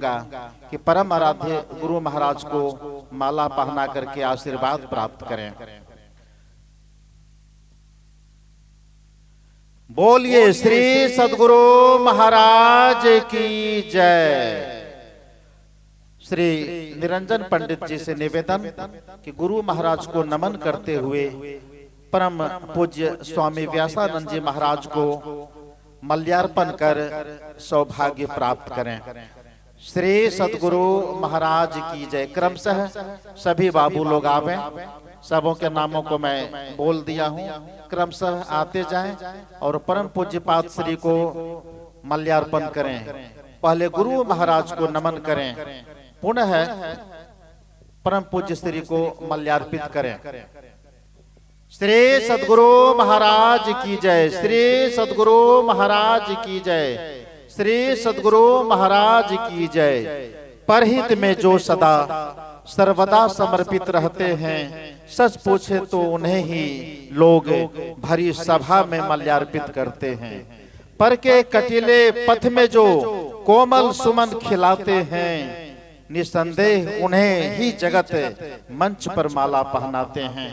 कहूंगा कि परम आराध्य गुरु महाराज को माला पहना करके आशीर्वाद प्राप्त करें। बोलिए श्री सद्गुरु महाराज की जय। श्री निरंजन पंडित जी से निवेदन कि गुरु महाराज को नमन करते हुए परम पूज्य स्वामी व्यासानंद जी महाराज को मल्यार्पण कर सौभाग्य प्राप्त करें। श्री सद्गुरु महाराज की जय। क्रमशः सभी बाबू लोग आवे, सबों के नामों को मैं बोल दिया हूँ, क्रमशः आते जाएं और परम पूज्य पाद श्री को मल्यार्पण करें। पहले गुरु महाराज को नमन करें, पुनः परम पूज्य श्री को मल्यार्पित करें। श्री सद्गुरु महाराज की जय। श्री सद्गुरु महाराज की जय। श्री सद्गुरु महाराज की जय। परहित में जो सदा सर्वदा समर्पित रहते हैं, सच पूछे तो उन्हें ही लोग भरी सभा में मल्यार्पित करते हैं। पर के कटीले पथ में जो कोमल सुमन खिलाते हैं, निसंदेह उन्हें ही जगत मंच पर माला पहनाते हैं।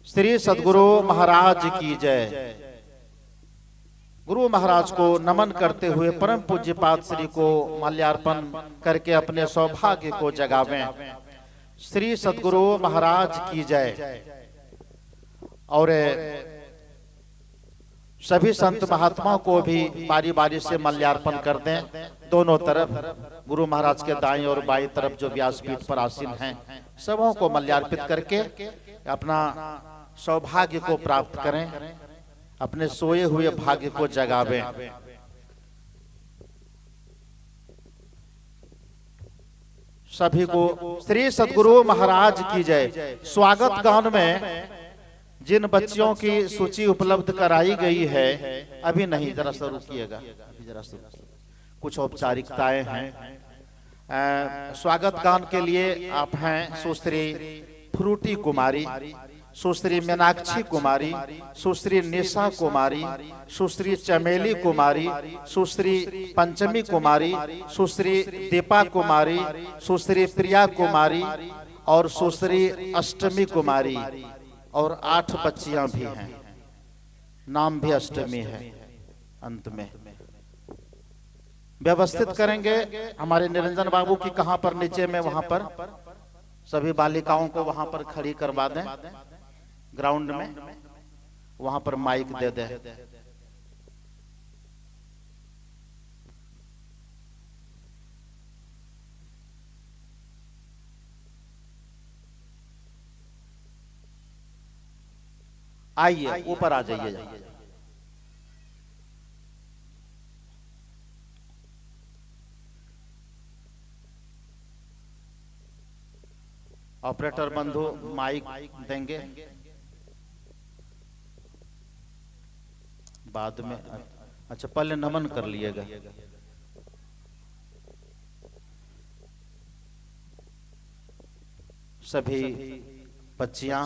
श्री सद्गुरु महाराज की जय। गुरु महाराज को नमन करते हुए परम पूज्य पाद श्री को माल्यार्पण करके अपने सौभाग्य को जगावें। श्री सद्गुरु महाराज की जय। और सभी संत महात्माओं को भी बारी बारी से मल्यार्पण कर दें। दोनों तरफ गुरु महाराज के दाईं और बाईं तरफ जो व्यासपीठ पर आसीन हैं, सबों को मल्यार्पित करके अपना सौभाग्य को प्राप्त करें, अपने सोए हुए भाग्य को जगावें। सभी को श्री सद्गुरु महाराज की जय। स्वागत गान में जिन बच्चियों की सूची उपलब्ध कराई गई है, अभी नहीं, जरा शुरू किएगा, जरा कुछ औपचारिकताएं हैं। स्वागत गान के लिए आप हैं सुश्री फ्रूटी कुमारी, सुश्री मीनाक्षी कुमारी, सुश्री निशा कुमारी, सुश्री चमेली कुमारी, सुश्री पंचमी कुमारी, सुश्री दीपा कुमारी, सुश्री प्रिया कुमारी और सुश्री अष्टमी कुमारी, और 8 बच्चियां भी हैं, नाम भी अष्टमी है अंत में। व्यवस्थित करेंगे हमारे निरंजन बाबू की, कहां पर नीचे में, वहां पर सभी बालिकाओं को वहां पर खड़ी करवा दें, ग्राउंड में, वहां पर माइक दे दें। आइए ऊपर आ जाइए। ऑपरेटर बंधु माइक देंगे बाद में। अच्छा, पहले नमन कर लिएगा। सभी बच्चियां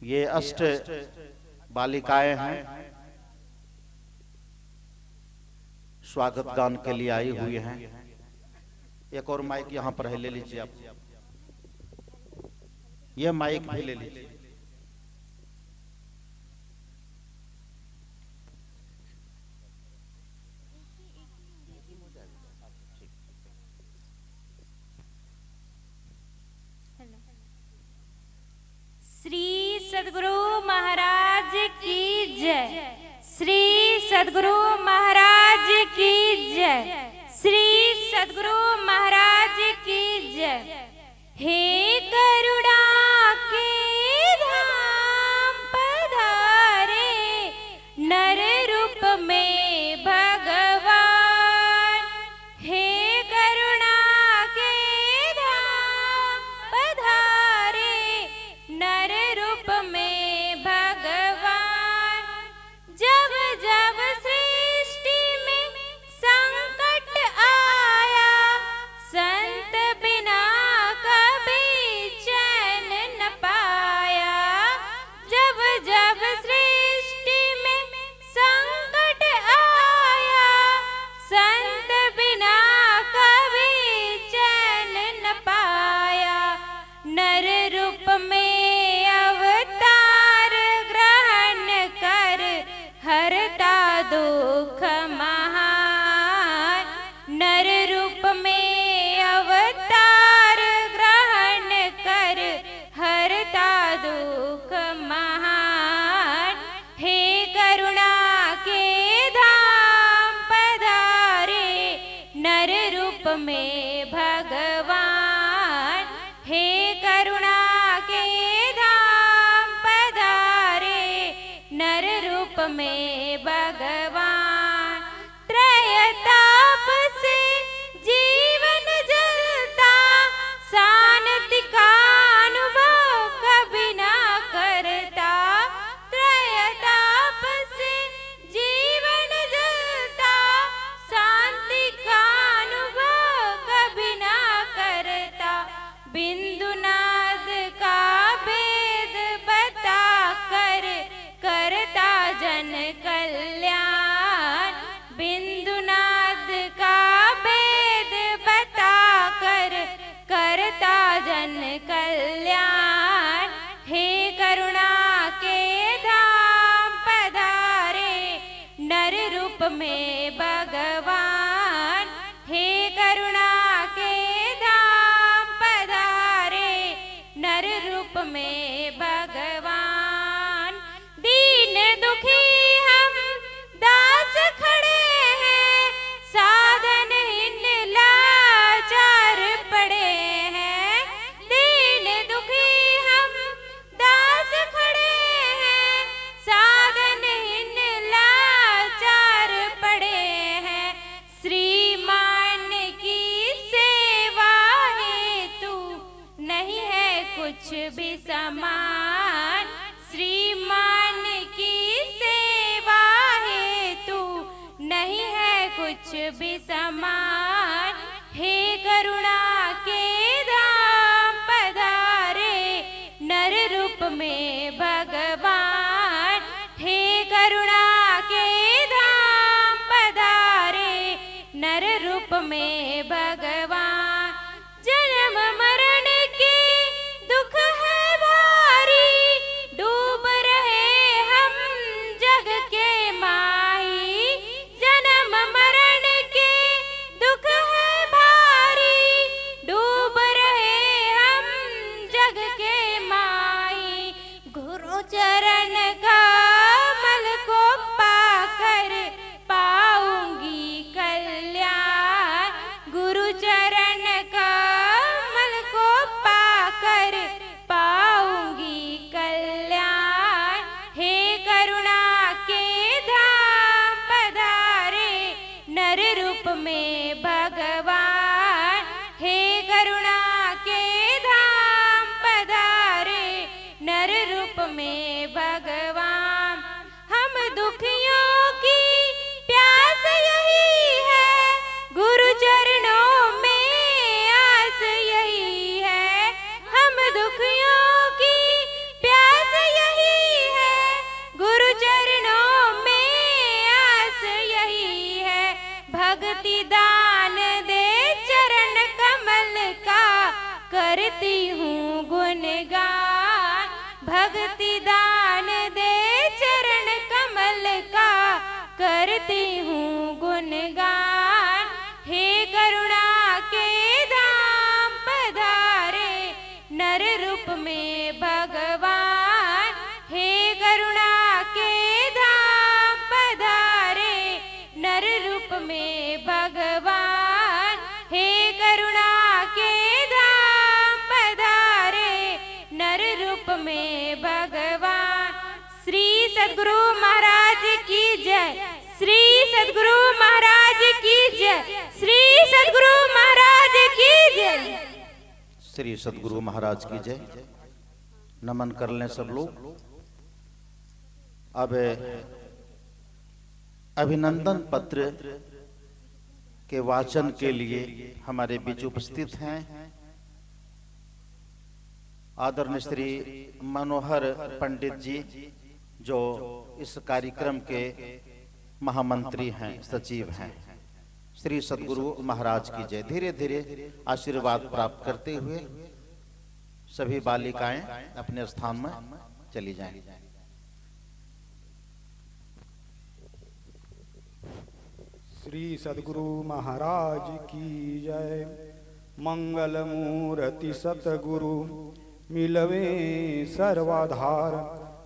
ये अष्ट बालिकाएं हैं, स्वागत गान के लिए आई हुई हैं। एक और माइक यहाँ पर है, ले लीजिए आप, ये माइक भी ले लीजिए। श्री सद्गुरु महाराज की जय। श्री सद्गुरु महाराज की जय। श्री सद्गुरु महाराज की जय। हे करुणा के धाम पधारे, नर रूप में भगवान। हे करुणा के धाम पधारे, नर रूप दुख महान, हे करुणा के धाम पधारे नर रूप में भगवान, हे करुणा के धाम पधारे नर रूप में भगवान। त्रयताप से जीवन जलता, शांति का अनुभव कभी ना करता। त्रयताप से जीवन जलता, शांति का अनुभव कभी ना करता। बिंदुनाद का भेद बता कर करता जन कल्याण, बिंदुनाद का भेद बता कर करता जन कल्याण, हे करुणा के धाम पधारे नर रूप में भगवान, हे करुणा के धाम पधारे नर रूप में भगवान। दीन दुखी हम दास खड़े हैं, साधनहीन लाचार पड़े हैं। दीन दुखी हम दास खड़े हैं, साधनहीन लाचार पड़े हैं। श्रीमान की सेवा हेतु नहीं है कुछ भी समान, श्रीमान की सेवा हेतु नहीं है कुछ भी समान, हे करुणा के धाम पधारे नर रूप में भगवान, हे करुणा के धाम पधारे नर रूप में भगवान। जन्म मरण के दुख है भारी, डूब रहे हम जग के माही। जन्म मरण के दुख है भारी, डूब रहे हम जग के माही। गुरु चरण कमल को पाकर पाऊंगी कल्याण, गुरु चरण कमल को पाकर पाऊंगी कल्याण, हे करुणा के धाम पधारे नर रूप में भगवान, हे करुणा के धाम पधारे नर रूप में भगवान। हम दुखियों की प्यास यही है, गुरु चरणों में आस यही है। हम दुखियों की प्यास यही है, गुरु चरणों में आस यही है। भक्ति दान दे चरण कमल का, करती हूँ गुणगान। भक्ति दान दे चरण कमल का, करती हूँ गुणगान, हे करुणा के धाम पधारे नर रूप में भगवान, हे करुणा के धाम पधारे नर रूप में भगवान, हे करुणा के धाम पधारे नर रूप में भगवान। श्री सद्गुरु महाराज की जय, श्री सद्गुरु महाराज की जय, श्री सद्गुरु महाराज की जय। श्री सद्गुरु महाराज की जय। नमन कर लें सब लोग। अब अभिनंदन पत्र के वाचन के लिए हमारे बीच उपस्थित हैं आदरणीय श्री मनोहर पंडित जी, जो इस कार्यक्रम के महामंत्री हैं, सचिव हैं। श्री सद्गुरु महाराज की जय। धीरे धीरे आशीर्वाद प्राप्त करते हुए सभी बालिकाएं अपने स्थान में चली जाएं। श्री सद्गुरु महाराज की जय। मंगल मूर्ति सतगुरु मिलवे सर्वाधार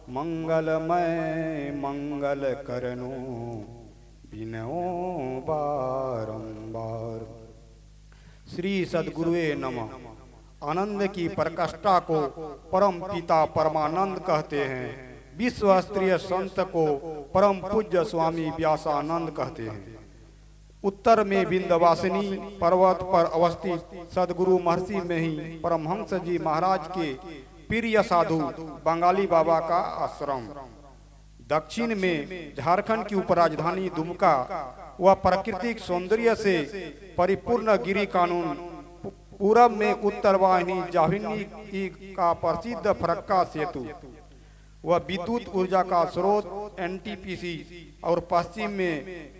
मंगलमय मंगल करनो बिनो बारंबार। श्री सद्गुरुवे नमः। आनंद की प्रकाष्ठा को परम पिता परमानंद कहते हैं। विश्व स्तरीय संत को परम पूज्य स्वामी व्यासानंद कहते हैं। उत्तर में विंध्यवासिनी पर्वत पर अवस्थित सदगुरु महर्षि में ही परमहंस जी महाराज के प्रिय साधु बंगाली बाबा का आश्रम। दक्षिण में झारखंड की उपराजधानी दुमका व प्राकृतिक सौंदर्य से परिपूर्ण गिरी कानून। पूरब में उत्तर वाहिनी जाहिनी का प्रसिद्ध फरक्का सेतु व विद्युत ऊर्जा का स्रोत एनटीपीसी और पश्चिम में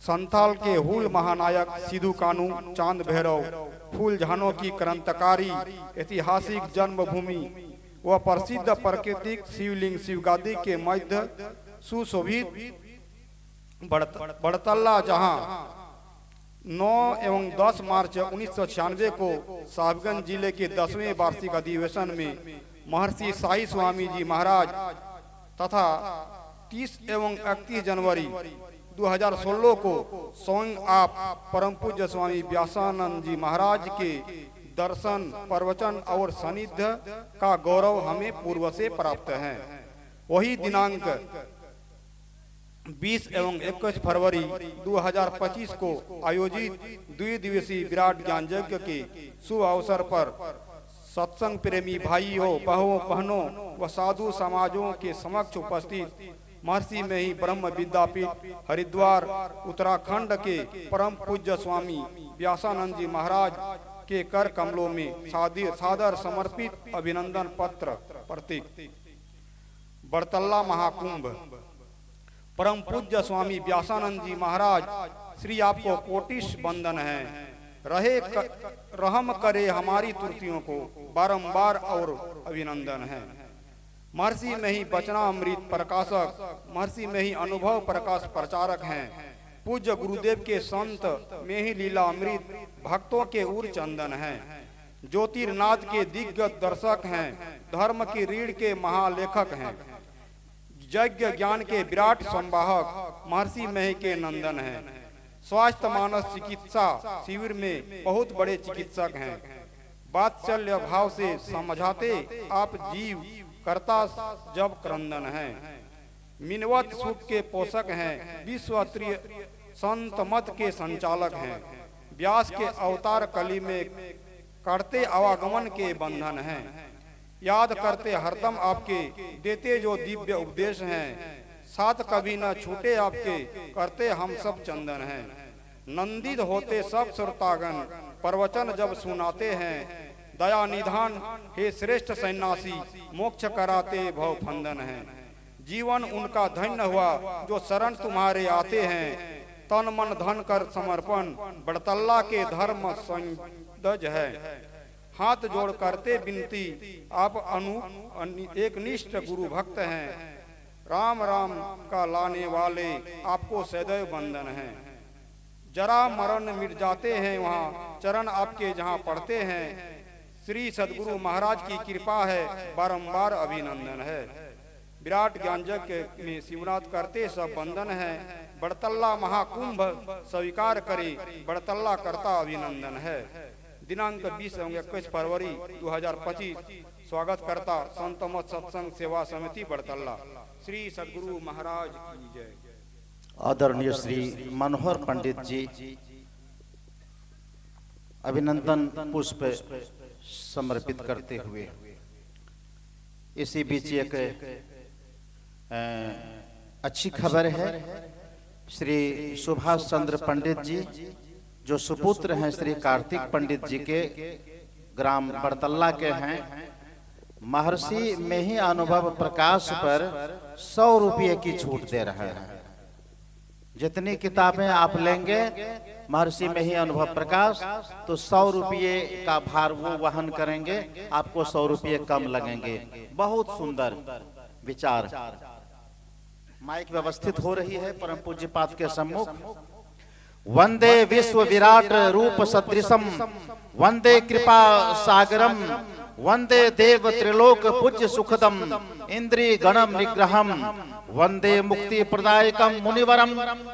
संथाल के हुल महानायक सिद्धू कानू चांद भैरव फूल झानों की क्रांतकारी ऐतिहासिक जन्मभूमि व प्रसिद्ध प्राकृतिक शिवलिंग शिवगादी के मध्य सुशोभित बड़तल्ला, जहां 9 एवं 10 मार्च 1996 को साहिबगंज जिले के 10वें वार्षिक अधिवेशन में महर्षि साई स्वामी जी महाराज तथा 30 एवं 31 जनवरी 2016 को स्वयं आप परम पूज्य स्वामी व्यासानंद जी महाराज के दर्शन प्रवचन और सानिध्य का गौरव हमें पूर्व से प्राप्त है। वही दिनांक 20 एवं 21 फरवरी 2025 को आयोजित द्विदिवसीय विराट ज्ञान यज्ञ के शुभ अवसर पर सत्संग प्रेमी भाइयों बहनों व साधु समाजों के समक्ष उपस्थित महर्षि में ही ब्रह्म विद्यापीठ हरिद्वार उत्तराखंड के परम पूज्य स्वामी व्यासानंद जी महाराज के कर कमलों में सादर समर्पित अभिनंदन पत्र प्रतीक। बड़तल्ला महाकुंभ। परम पूज्य स्वामी व्यासानंद जी महाराज श्री आपको कोटिश बंदन है। रहम करे हमारी त्रुटियों को बारंबार और अभिनंदन है। महर्षि में ही वचनामृत प्रकाशक, महर्षि में ही अनुभव प्रकाश प्रचारक हैं। पूज्य गुरुदेव के संत में ही लीला अमृत भक्तों के उर चंदन हैं। ज्योतिर्नाथ के दिग्गज दर्शक हैं। धर्म की रीढ़ के महालेखक हैं। यज्ञ ज्ञान के विराट संवाहक महर्षि में ही के नंदन हैं। स्वास्थ्य मानस चिकित्सा शिविर में बहुत बड़े चिकित्सक हैं। वात्सल्य भाव से समझाते आप जीव कर्ता जब क्रंदन है। मिनवत सुख के पोषक हैं। विश्व स्तरीय संत मत के संचालक हैं। व्यास के अवतार कली में करते आवागमन के बंधन हैं। याद करते हरदम आपके देते जो दिव्य उपदेश हैं। साथ कभी न छूटे आपके करते हम सब चंदन हैं। नंदित होते सब श्रोतागण प्रवचन जब सुनाते हैं। दया निधान हे श्रेष्ठ सन्यासी मोक्ष कराते भव फंदन है। जीवन उनका धन्य हुआ जो शरण तुम्हारे आते हैं। तन मन धन कर समर्पण बड़तल्ला के धर्म संदज है। हाथ जोड़ करते विनती आप एक निष्ठ गुरु भक्त हैं। राम राम का लाने वाले आपको सदैव बंधन है। जरा मरण मिट जाते हैं वहाँ चरण आपके जहाँ पढ़ते हैं। श्री सद्गुरु महाराज की कृपा है बारंबार अभिनंदन है। विराट ज्ञान यज्ञ में शिवनाथ करते सब बंधन है। बड़तल्ला महाकुंभ स्वीकार करे बड़तल्ला करता अभिनंदन है। दिनांक 20 एवं 21 फरवरी 2025 स्वागत करता संत मत सत्संग सेवा समिति बड़तल्ला। श्री सद्गुरु महाराज की जय। आदरणीय श्री मनोहर पंडित जी अभिनंदन पुष्प समर्पित करते हुए इसी बीच एक अच्छी खबर है। श्री सुभाष चंद्र पंडित जी जो सुपुत्र हैं श्री कार्तिक पंडित जी के ग्राम बड़तल्ला के हैं, महर्षि में ही अनुभव प्रकाश पर 100 रुपये की छूट दे रहे हैं। जितनी किताबें आप लेंगे महर्षि में ही अनुभव प्रकाश तो 100 रुपये का भार वो वहन करेंगे, आपको 100 रुपये कम लगेंगे। बहुत सुंदर विचार। माइक व्यवस्थित हो रही है परम पूज्य पाद के सम्मुख। वंदे विश्व विराट रूप सदृशम वंदे कृपा सागरम वंदे देव त्रिलोक पूज्य सुखदम इंद्रिय गणम निग्रहम वंदे मुक्ति प्रदायकम मुनिवरम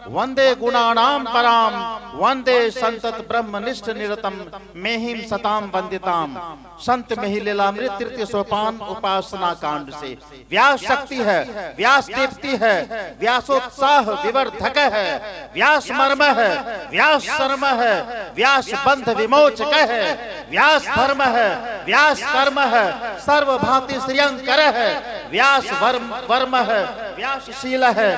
वंदे गुणानाम पराम वंदे संतत ब्रह्मनिष्ठ निरतम मेहिम सताम वंदिताम। संत मेहि लीलामृत तृतीय सोपान उपासना कांड से व्यास शक्ति है, व्यास दीप्ति है, व्यासोत्साह विवर्धक है, व्यास मर्म है, व्यास शर्म है, व्यास बंध विमोचक है, व्यास धर्म है, व्यास कर्म है, सर्वभाति श्रियंकर है, व्यास वर्म है, व्यासशील है,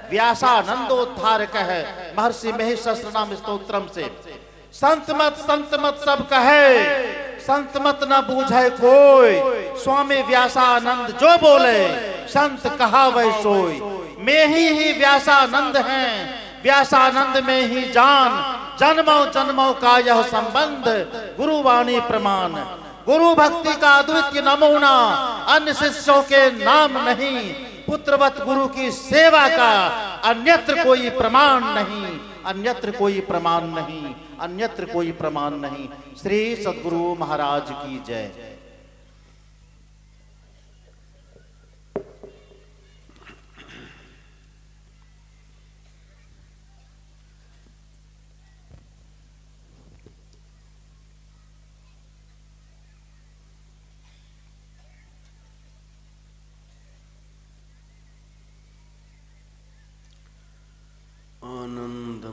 व्यासानंदोद्धारक है। महर्षि महेश सहस्रनाम स्तोत्रम से संत मत सब कहे, संत मत न बूझे कोई, स्वामी व्यासानंद जो बोले, संत कहा वै सोई। में ही व्यासानंद हैं, व्यासानंद में ही जान, जन्मों जन्मों का यह संबंध, गुरुवाणी प्रमाण। गुरु भक्ति का अद्वितीय नमूना, अन्य शिष्यों के नाम नहीं, पुत्रवत गुरु की सेवा का अन्यत्र कोई प्रमाण नहीं, अन्यत्र कोई प्रमाण नहीं, अन्यत्र कोई प्रमाण नहीं। श्री सद्गुरु महाराज की जय।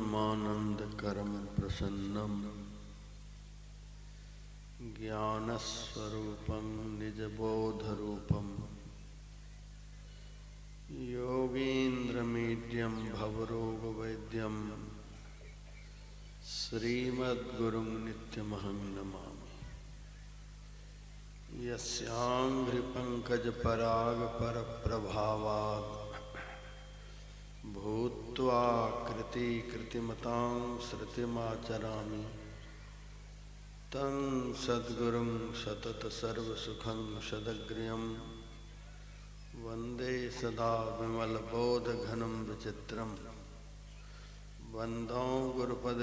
आनंदमानंदकरं प्रसन्नं ज्ञानस्वरूपं निजबोधरूपं योगीन्द्रमीड्यं भवरोगवैद्यं श्रीमद्गुरुं नित्यमहं नमामि। यस्याङ्घ्रिपङ्कजपरागपरप्रभावात् भूत्वा कृतिमतां श्रुतिमाचरामि तं सद्गुरुं सतत सर्वसुखं सदग्र्यं वन्दे सदा विमलबोधघनं विचित्रं वन्दो गुरुपद